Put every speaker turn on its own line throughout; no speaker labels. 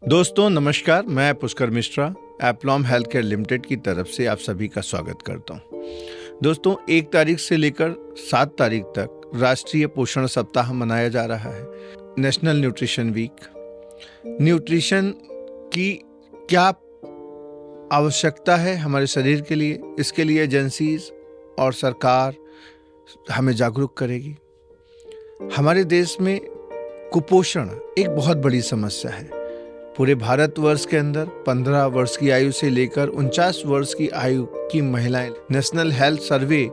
दोस्तों नमस्कार, मैं Pushkar Mishra Aplomb Health Care Limited की तरफ से आप सभी का स्वागत करता हूं। दोस्तों 1 तारीख से लेकर 7 तारीख तक राष्ट्रीय पोषण सप्ताह मनाया जा रहा है, नेशनल न्यूट्रिशन वीक। न्यूट्रिशन की क्या आवश्यकता है हमारे शरीर के लिए, इसके लिए एजेंसीज और सरकार हमें जागरूक करेगी। हमारे देश में कुपोषण एक बहुत बड़ी समस्या है। पूरे भारतवर्ष के अंदर 15 वर्ष की आयु से लेकर 49 वर्ष की आयु की महिलाएं, नेशनल हेल्थ सर्वे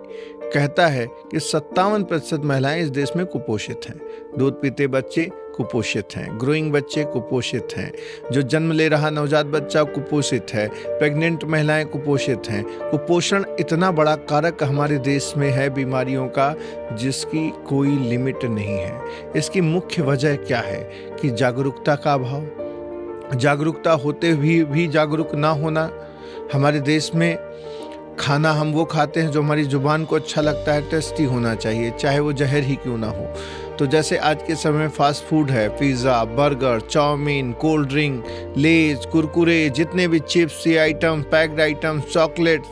कहता है कि 57% महिलाएं इस देश में कुपोषित हैं। दूध पीते बच्चे कुपोषित हैं, ग्रोइंग बच्चे कुपोषित हैं, जो जन्म ले रहा नवजात बच्चा कुपोषित है, प्रेग्नेंट महिलाएं कुपोषित हैं। कुपोषण इतना बड़ा कारक हमारे देश में है बीमारियों का, जिसकी कोई लिमिट नहीं है। इसकी मुख्य वजह क्या है कि जागरूकता का अभाव, जागरूकता होते हुए भी जागरूक ना होना। हमारे देश में खाना हम वो खाते हैं जो हमारी जुबान को अच्छा लगता है, टेस्टी होना चाहिए, चाहे वो जहर ही क्यों ना हो। तो जैसे आज के समय फास्ट फूड है, pizza, burger, chowmein, cold drink, Lay's, Kurkure, जितने भी चिप्स ये आइटम, पैक्ड आइटम, चॉकलेट्स,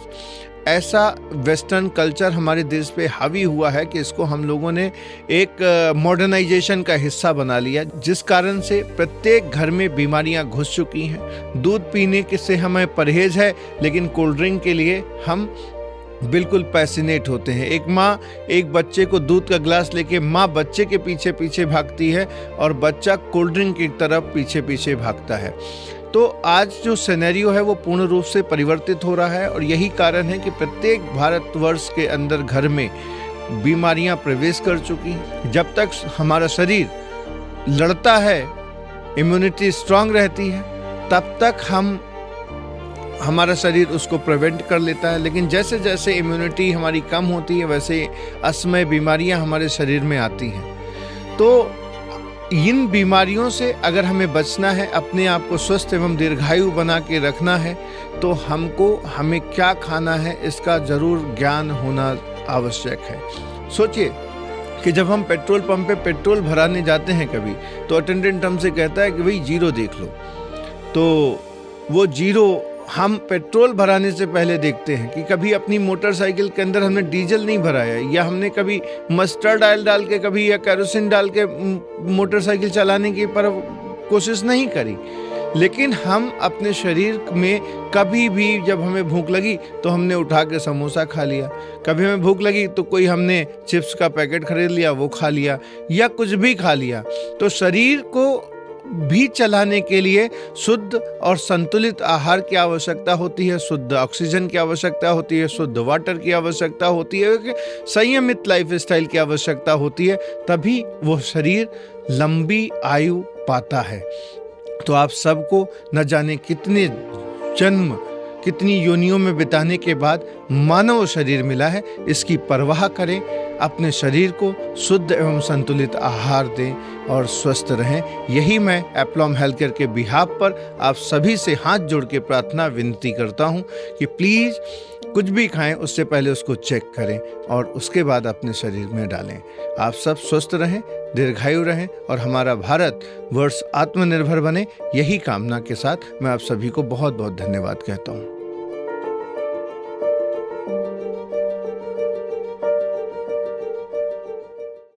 ऐसा वेस्टर्न कल्चर हमारे देश पे हावी हुआ है कि इसको हम लोगों ने एक मॉडर्नाइजेशन का हिस्सा बना लिया, जिस कारण से प्रत्येक घर में बीमारियां घुस चुकी हैं। दूध पीने के से हमें परहेज है, लेकिन कोल्ड ड्रिंक के लिए हम बिल्कुल पैसिनेट होते हैं। एक माँ एक बच्चे को दूध का गिलास लेके माँ बच्चे के पीछे पीछे भागती है और बच्चा कोल्ड ड्रिंक की तरफ पीछे पीछे भागता है। तो आज जो सिनेरियो है वो पूर्ण रूप से परिवर्तित हो रहा है और यही कारण है कि प्रत्येक भारतवर्ष के अंदर घर में बीमारियां प्रवेश कर चुकी हैं। जब तक हमारा शरीर लड़ता है, इम्यूनिटी स्ट्रांग रहती है, तब तक हमारा शरीर उसको प्रिवेंट कर लेता है। लेकिन जैसे जैसे इम्यूनिटी हमारी कम होती है, वैसे असमय बीमारियां हमारे शरीर में आती हैं। तो इन बीमारियों से अगर हमें बचना है, अपने आप को स्वस्थ एवं दीर्घायु बना के रखना है, तो हमें क्या खाना है इसका जरूर ज्ञान होना आवश्यक है। सोचिए कि जब हम पेट्रोल पंप पे पेट्रोल भराने जाते हैं कभी, तो अटेंडेंट हमसे कहता है कि भाई जीरो देख लो। तो वो जीरो हम पेट्रोल भराने से पहले देखते हैं कि कभी अपनी मोटरसाइकिल के अंदर हमने डीजल नहीं भराया, या हमने कभी मस्टर्ड ऑयल डाल के कभी या केरोसिन डाल के मोटरसाइकिल चलाने की पर कोशिश नहीं करी। लेकिन हम अपने शरीर में कभी भी जब हमें भूख लगी तो हमने उठा के समोसा खा लिया, कभी हमें भूख लगी तो कोई हमने चिप्स का पैकेट खरीद लिया, वो खा लिया, या कुछ भी खा लिया। तो शरीर को भी चलाने के लिए शुद्ध और संतुलित आहार की आवश्यकता होती है, शुद्ध ऑक्सीजन की आवश्यकता होती है, शुद्ध वाटर की आवश्यकता होती है, संयमित लाइफस्टाइल की आवश्यकता होती है, तभी वो शरीर लंबी आयु पाता है। तो आप सबको न जाने कितने जन्म, कितनी योनियों में बिताने के बाद मानव शरीर मिला है, इसकी परवाह करें, अपने शरीर को शुद्ध एवं संतुलित आहार दें और स्वस्थ रहें। यही मैं एप्लॉम हेल्थ केयर के बिहाफ पर आप सभी से हाथ जोड़ के प्रार्थना विनती करता हूं कि प्लीज़ कुछ भी खाएं उससे पहले उसको चेक करें और उसके बाद अपने शरीर में डालें। आप सब स्वस्थ रहें, दीर्घायु रहें और हमारा भारत वर्ष आत्मनिर्भर बने, यही कामना के साथ मैं आप सभी को बहुत बहुत धन्यवाद कहता हूँ।